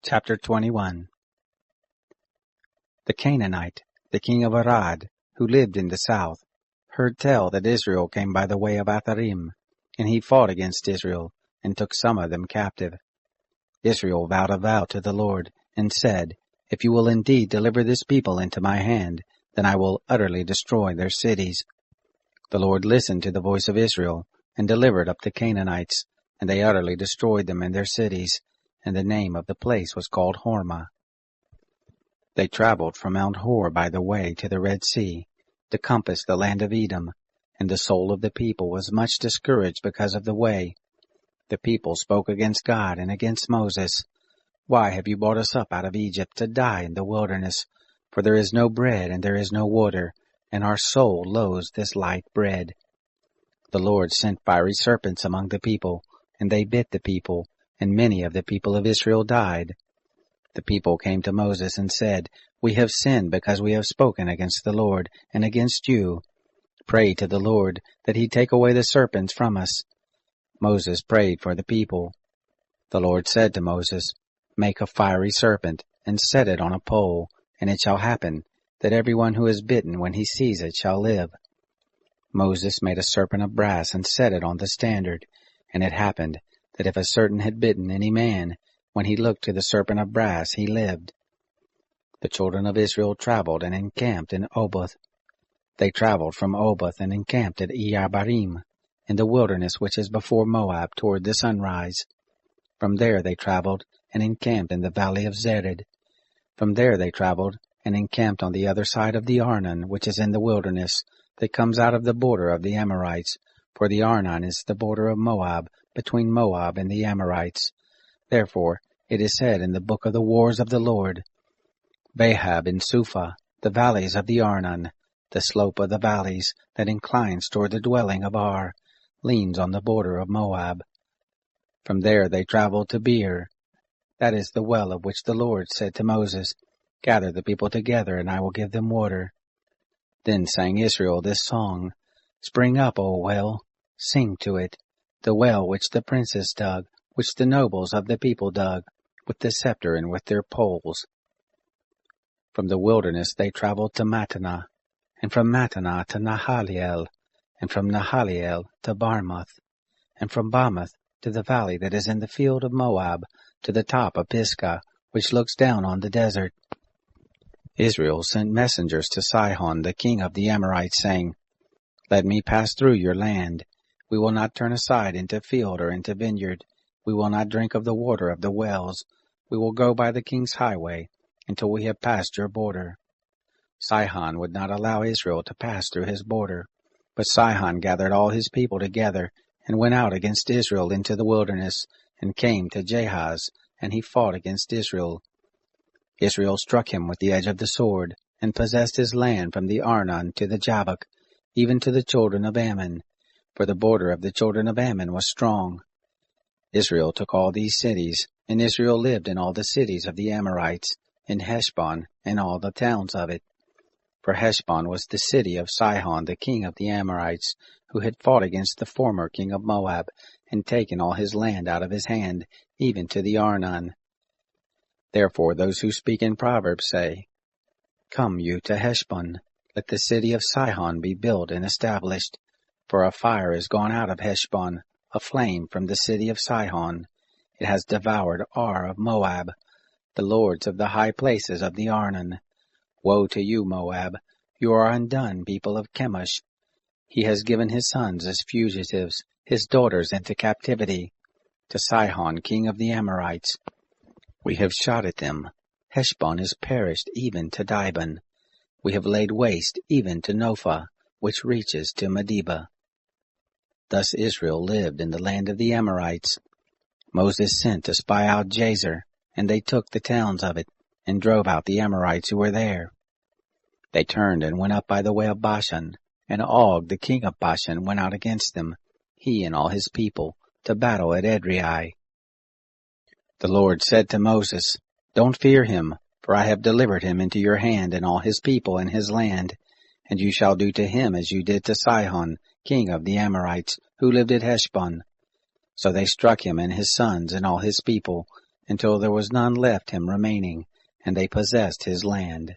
Chapter 21. The Canaanite, the king of Arad, who lived in the south, heard tell that Israel came by the way of Atharim, and he fought against Israel, and took some of them captive. Israel vowed a vow to the Lord, and said, If you will indeed deliver this people into my hand, then I will utterly destroy their cities. The Lord listened to the voice of Israel, and delivered up the Canaanites, and they utterly destroyed them and their cities, and the name of the place was called Hormah. They traveled from Mount Hor by the way to the Red Sea, to compass the land of Edom, and the soul of the people was much discouraged because of the way. The people spoke against God and against Moses. Why have you brought us up out of Egypt to die in the wilderness? For there is no bread and there is no water, and our soul loathes this light bread. The Lord sent fiery serpents among the people, and they bit the people, and many of the people of Israel died. The people came to Moses and said, We have sinned because we have spoken against the Lord and against you. Pray to the Lord that he take away the serpents from us. Moses prayed for the people. The Lord said to Moses, Make a fiery serpent and set it on a pole, and it shall happen that everyone who is bitten when he sees it shall live. Moses made a serpent of brass and set it on the standard, and it happened that if a serpent had bitten any man, when he looked to the serpent of brass, he lived. The children of Israel traveled and encamped in Oboth. They traveled from Oboth and encamped at Iyabarim, in the wilderness which is before Moab toward the sunrise. From there they traveled and encamped in the valley of Zered. From there they traveled and encamped on the other side of the Arnon, which is in the wilderness, that comes out of the border of the Amorites, for the Arnon is the border of Moab, between Moab and the Amorites. Therefore it is said in the book of the wars of the Lord, Bahab and Suphah, the valleys of the Arnon, the slope of the valleys that inclines toward the dwelling of Ar, leans on the border of Moab. From there they traveled to Beer. That is the well of which the Lord said to Moses, Gather the people together, and I will give them water. Then sang Israel this song, Spring up, O well, sing to it, the well which the princes dug, which the nobles of the people dug, with the scepter and with their poles. From the wilderness they traveled to Mattanah, and from Mattanah to Nahaliel, and from Nahaliel to Barmoth, and from Barmoth to the valley that is in the field of Moab, to the top of Pisgah, which looks down on the desert. Israel sent messengers to Sihon, the king of the Amorites, saying, Let me pass through your land. We will not turn aside into field or into vineyard. We will not drink of the water of the wells. We will go by the king's highway until we have passed your border. Sihon would not allow Israel to pass through his border, but Sihon gathered all his people together and went out against Israel into the wilderness, and came to Jahaz, and he fought against Israel. Israel struck him with the edge of the sword, and possessed his land from the Arnon to the Jabbok, even to the children of Ammon, for the border of the children of Ammon was strong. Israel took all these cities, and Israel lived in all the cities of the Amorites, in Heshbon, and all the towns of it. For Heshbon was the city of Sihon, the king of the Amorites, who had fought against the former king of Moab, and taken all his land out of his hand, even to the Arnon. Therefore those who speak in Proverbs say, Come you to Heshbon, let the city of Sihon be built and established. For a fire is gone out of Heshbon, a flame from the city of Sihon. It has devoured Ar of Moab, the lords of the high places of the Arnon. Woe to you, Moab! You are undone, people of Chemosh. He has given his sons as fugitives, his daughters into captivity. To Sihon, king of the Amorites, we have shot at them. Heshbon is perished even to Dibon. We have laid waste even to Nophah, which reaches to Medeba. Thus Israel lived in the land of the Amorites. Moses sent to spy out Jazer, and they took the towns of it, and drove out the Amorites who were there. They turned and went up by the way of Bashan, and Og the king of Bashan went out against them, he and all his people, to battle at Edrei. The Lord said to Moses, Don't fear him, for I have delivered him into your hand and all his people and his land, and you shall do to him as you did to Sihon, king of the Amorites, who lived at Heshbon. So they struck him and his sons and all his people, until there was none left him remaining, and they possessed his land.